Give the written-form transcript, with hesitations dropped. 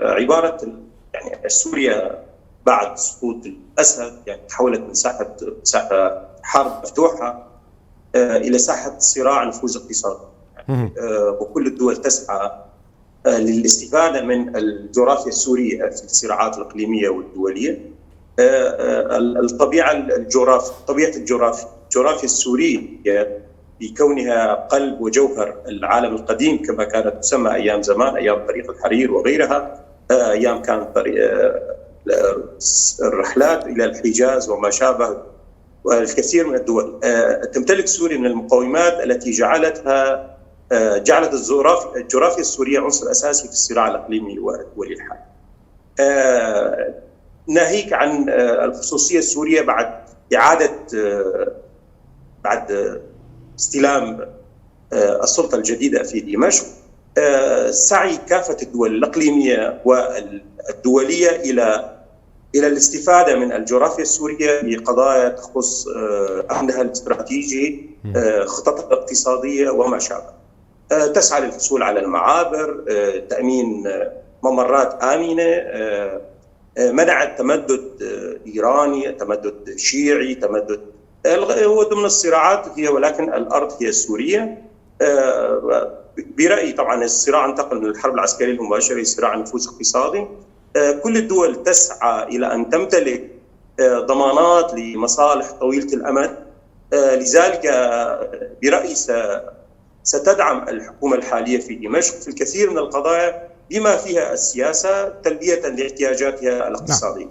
عبارة يعني سوريا بعد سقوط الأسد يعني تحولت من ساحة حرب مفتوحة إلى ساحة صراع نفوذ اقتصادي. وكل الدول تسعى للاستفادة من الجغرافيا السورية في الصراعات الإقليمية والدولية. طبيعة الجغرافيا السورية بكونها قلب وجوهر العالم القديم كما كانت تسمى أيام زمان، أيام طريق الحرير وغيرها، أيام كانت الرحلات إلى الحجاز وما شابه، والكثير من الدول. تمتلك سوريا من المقومات التي جعلت الجغرافيا السورية عنصر أساسي في الصراع الإقليمي والدولي الحالي. ناهيك عن الخصوصية السورية بعد استلام السلطة الجديدة في دمشق، سعي كافة الدول الإقليمية والدولية إلى الاستفادة من الجغرافيا السورية بقضايا تخص أمنها الاستراتيجي، خططها الاقتصادية وما شابه. تسعى للحصول على المعابر، تأمين ممرات آمنة، منع التمدد إيراني، تمدد شيعي، تمدد هو ضمن الصراعات هي، ولكن الأرض هي السورية. برأيي طبعا الصراع انتقل من الحرب العسكرية المباشرة إلى صراع نفوذ اقتصادي. كل الدول تسعى إلى أن تمتلك ضمانات لمصالح طويلة الأمد. لذلك برأيي ستدعم الحكومة الحالية في دمشق في الكثير من القضايا بما فيها السياسة تلبية لاحتياجاتها الاقتصادية.